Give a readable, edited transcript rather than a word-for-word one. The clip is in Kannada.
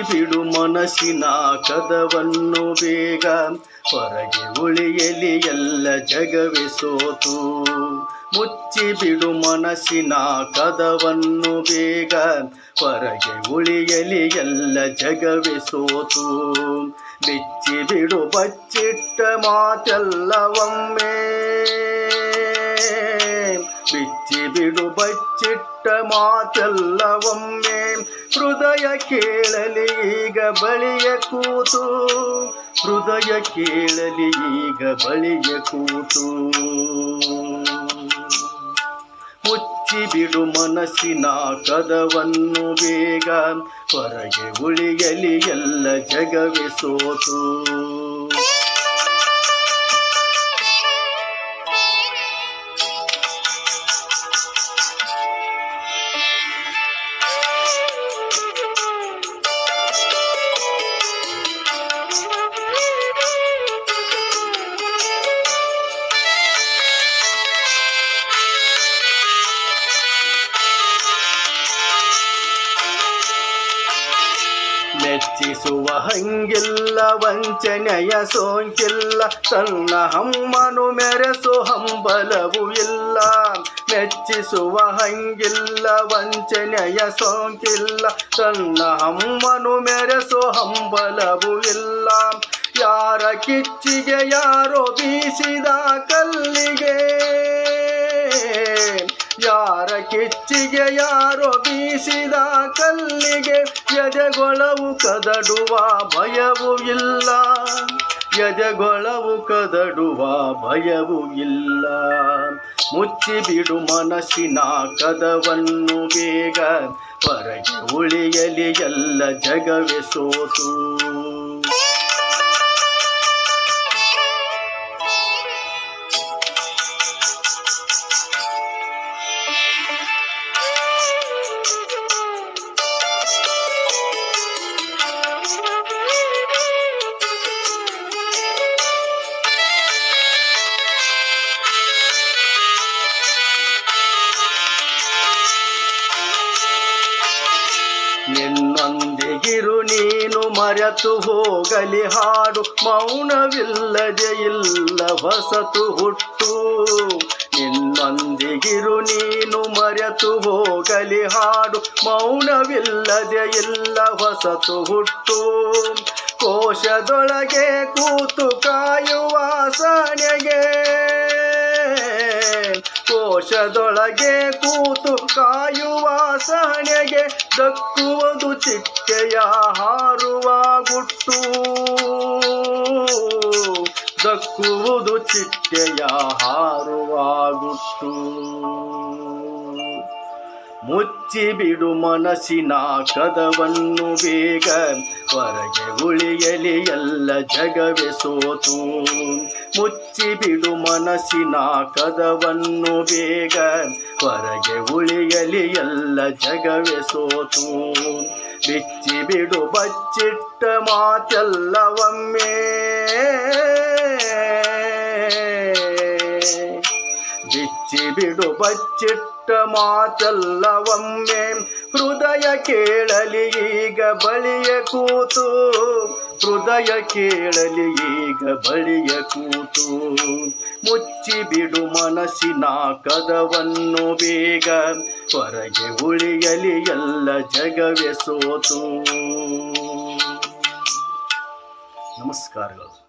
ಬಿಡು ಮನಸ್ಸಿನ ಕದವನ್ನು ಬೇಗ, ಹೊರಗೆ ಉಳಿಯಲಿ ಎಲ್ಲ ಜಗವೇ ಸೋತು. ಮುಚ್ಚಿ ಬಿಡು ಮನಸ್ಸಿನ ಕದವನ್ನು ಬೇಗ, ಹೊರಗೆ ಉಳಿಯಲಿ ಎಲ್ಲ ಜಗವೇ ಸೋತು. ಬಿಚ್ಚಿ ಬಿಡು ಬಚ್ಚಿಟ್ಟ ಮಾತೆಲ್ಲವೊಮ್ಮೆ, ಬಿಚ್ಚಿ ಬಿಡು ಬಚ್ಚಿಟ್ಟ ಮಾತೆಲ್ಲವೊಮ್ಮೆ. ಹೃದಯ ಕೇಳಲಿ ಈಗ ಬಳಿಯ ಕೂತು, ಹೃದಯ ಕೇಳಲಿ ಈಗ ಬಳಿಯ ಕೂತು. ಮುಚ್ಚಿ ಬಿಡು ಮನಸ್ಸಿನ ಕದವನ್ನು ಬೇಗ, ಹೊರಗೆ ಉಳಿಯಲಿ ಎಲ್ಲ ಜಗವೇ ಸೋತು. ಮೆಚ್ಚಿಸುವ ಹಂಗಿಲ್ಲ ವಂಚನೆಯ ಸೋಂಕಿಲ್ಲ, ತನ್ನ ಹಮ್ಮನು ಮೆರೆಸು ಹಂಬಲವೂ ಇಲ್ಲ. ಮೆಚ್ಚಿಸುವ ಹಂಗಿಲ್ಲ ವಂಚನೆಯ ಸೋಂಕಿಲ್ಲ, ತನ್ನ ಹಮ್ಮನು ಮೆರೆಸು ಹಂಬಲವೂ ಇಲ್ಲ. ಯಾರ ಕಿಚ್ಚಿಗೆ ಯಾರೋ ಬೀಸಿದ ಕಲ್ಲಿಗೆ, ಯಾರ ಕಿಚ್ಚಿಗೆ ಯಾರೋ ಬೀಸಿದ ಕಲ್ಲಿಗೆ. ಎದೆಗೊಳವು ಕದಡುವ ಭಯವೂ ಇಲ್ಲ, ಎದೆಗೊಳವು ಕದಡುವ ಭಯವೂ ಇಲ್ಲ. ಮುಚ್ಚಿ ಬಿಡು ಮನಸ್ಸಿನ ಕದವನ್ನು ಬೇಗ, ಹೊರಗೆ ಉಳಿಯಲಿ ಎಲ್ಲ ಜಗವೇ ಸೋತು. ನಿನ್ನೊಂದಿಗಿರು ನೀನು ಮರೆತು ಹೋಗಲಿ ಹಾಡು, ಮೌನವಿಲ್ಲದೆ ಇಲ್ಲ ಹೊಸತು ಹುಟ್ಟು. ನಿನ್ನೊಂದಿಗಿರು ನೀನು ಮರೆತು ಹೋಗಲಿ ಹಾಡು, ಮೌನವಿಲ್ಲದೆ ಇಲ್ಲ ಹೊಸತು ಹುಟ್ಟು. ಕೋಶದೊಳಗೆ ಕೂತು ಕಾಯುವ ಸಣೆಗೆ, ಕೋಶದೊಳಗೆ ಕೂತು ಕಾಯುವ ಸಹನೆಗೆ. ದಕ್ಕುವುದು ಚಿಟ್ಟೆಯ ಹಾರುವ ಗುಟ್ಟು, ದಕ್ಕುವುದು ಚಿಟ್ಟೆಯ ಹಾರುವ ಗುಟ್ಟು. ಮುಚ್ಚಿ ಬಿಡು ಮನಸ್ಸಿನ ಕದವನ್ನು ಬೇಗ, ಹೊರಗೆ ಉಳಿಯಲಿ ಎಲ್ಲ ಜಗವೇ ಸೋತು. ಮುಚ್ಚಿ ಬಿಡು ಮನಸ್ಸಿನ ಕದವನ್ನು ಬೇಗ, ಹೊರಗೆ ಉಳಿಯಲಿ ಎಲ್ಲ ಜಗವೇ ಸೋತು. ಬಿಚ್ಚಿ ಬಿಡು ಬಚ್ಚಿಟ್ಟ ಮಾತೆಲ್ಲವೊಮ್ಮೆ, ಬಿಚ್ಚಿ ಬಿಡು ಬಚ್ಚಿಟ್ಟ ಮಾತೆಲ್ಲವೊಮ್ಮೆ. ಹೃದಯ ಕೇಳಲಿ ಈಗ ಬಳಿಯ ಕೂತು, ಹೃದಯ ಕೇಳಲಿ ಈಗ ಬಳಿಯ ಕೂತು. ಮುಚ್ಚಿ ಬಿಡು ಮನಸ್ಸಿನ ಕದವನ್ನು ಬೇಗ, ಹೊರಗೆ ಉಳಿಯಲಿ ಎಲ್ಲ ಜಗವೇ ಸೋತು. ನಮಸ್ಕಾರಗಳು.